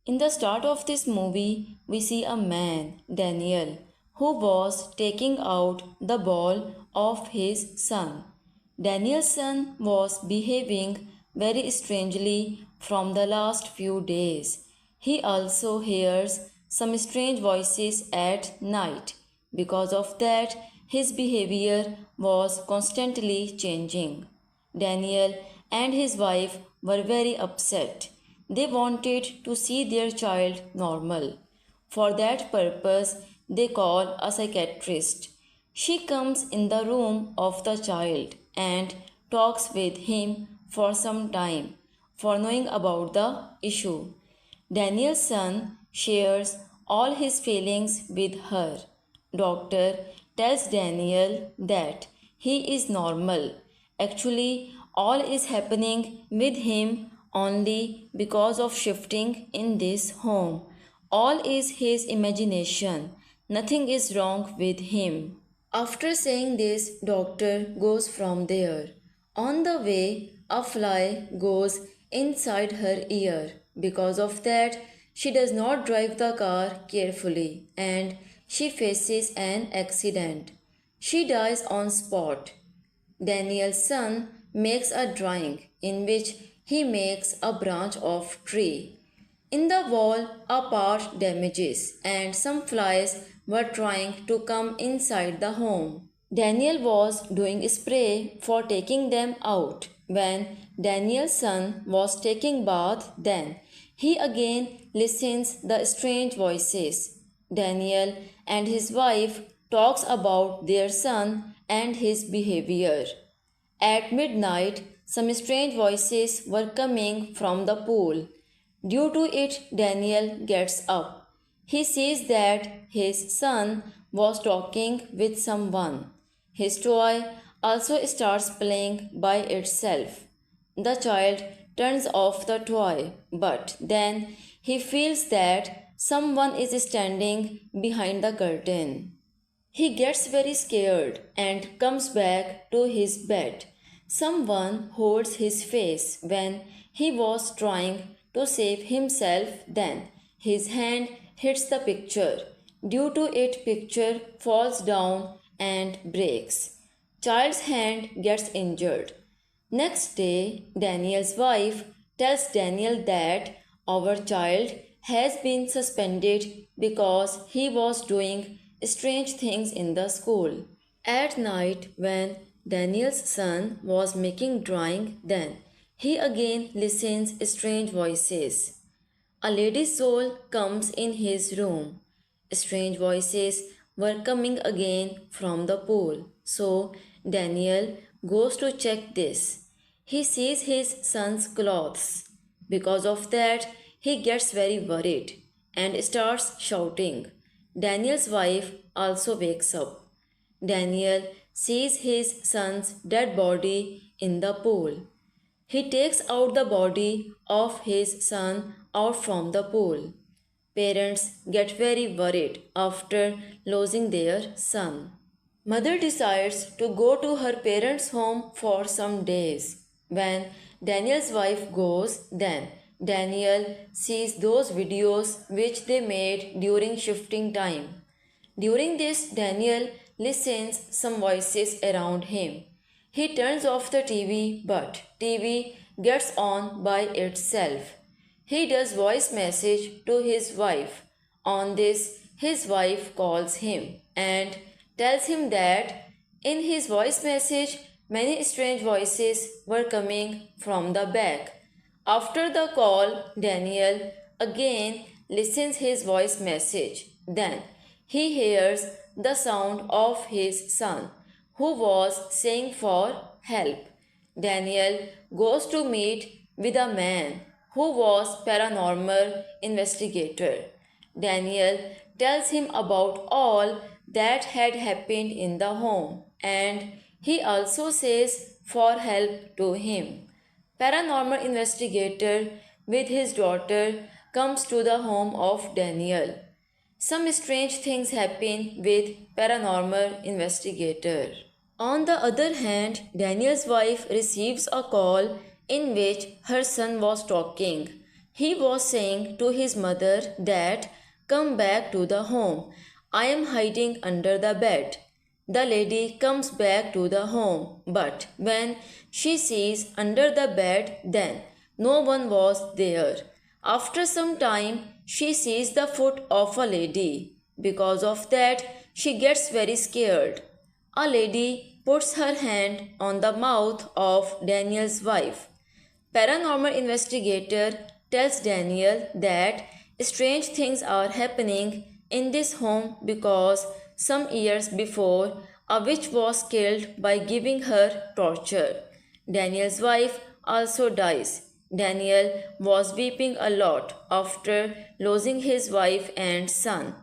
In the start of this movie, we see a man, Daniel, who was taking out the ball of his son. Daniel's son was behaving very strangely from the last few days. He also hears some strange voices at night. Because of that, his behavior was constantly changing. Daniel and his wife were very upset. They wanted to see their child normal. For that purpose, they call a psychiatrist. She comes in the room of the child and talks with him for some time for knowing about the issue. Daniel's son shares all his feelings with her. Doctor tells Daniel that he is normal. Actually, all is happening with him only because of shifting in this home. All is his imagination. Nothing is wrong with him. After saying this, doctor goes from there. On the way, a fly goes inside her ear. Because of that, she does not drive the car carefully and she faces an accident. She dies on spot. Daniel's son makes a drawing in which he makes a branch of tree. In the wall, a part damages, and some flies were trying to come inside the home. Daniel was doing spray for taking them out. When Daniel's son was taking bath, then he again listens the strange voices. Daniel and his wife talks about their son and his behavior. At midnight, some strange voices were coming from the pool. Due to it, Daniel gets up. He sees that his son was talking with someone. His toy also starts playing by itself. The child turns off the toy, but then he feels that someone is standing behind the curtain. He gets very scared and comes back to his bed. Someone holds his face when he was trying to save himself, then his hand hits the picture. Due to it, picture falls down and breaks. Child's hand gets injured. Next day, Daniel's wife tells Daniel that our child has been suspended because he was doing strange things in the school. At night, when Daniel's son was making drawing, then he again listens strange voices. A lady's soul comes in his room. Strange voices were coming again from the pool. So Daniel goes to check this. He sees his son's clothes. Because of that, he gets very worried and starts shouting. Daniel's wife also wakes up. Daniel sees his son's dead body in the pool. He takes out the body of his son out from the pool. Parents get very worried after losing their son. Mother decides to go to her parents' home for some days. When Daniel's wife goes, then Daniel sees those videos which they made during shifting time. During this, Daniel listens some voices around him. He turns off the TV, but TV gets on by itself. He does voice message to his wife. On this, his wife calls him and tells him that in his voice message, many strange voices were coming from the back. After the call, Daniel again listens his voice message. Then he hears the sound of his son, who was saying for help. Daniel goes to meet with a man who was paranormal investigator. Daniel tells him about all that had happened in the home, and he also says for help to him. Paranormal investigator with his daughter comes to the home of Daniel. Some strange things happen with paranormal investigator. On the other hand, Daniel's wife receives a call in which her son was talking. He was saying to his mother that, "Come back to the home. I am hiding under the bed." The lady comes back to the home, but when she sees under the bed, then no one was there. After some time, she sees the foot of a lady. Because of that, she gets very scared. A lady puts her hand on the mouth of Daniel's wife. Paranormal investigator tells Daniel that strange things are happening in this home because some years before a witch was killed by giving her torture. Daniel's wife also dies. Daniel was weeping a lot after losing his wife and son.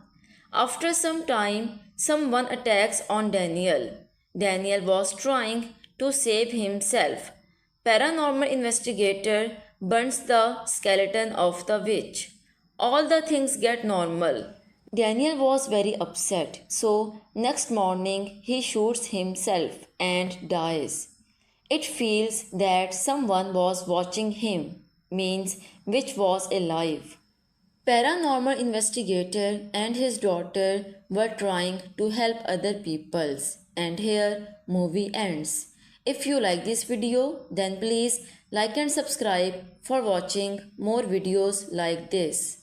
After some time, someone attacks on Daniel. Daniel was trying to save himself. Paranormal investigator burns the skeleton of the witch. All the things get normal. Daniel was very upset, so next morning he shoots himself and dies. It feels that someone was watching him, means which was alive. Paranormal investigator and his daughter were trying to help other peoples, and here movie ends. If you like this video, then please like and subscribe for watching more videos like this.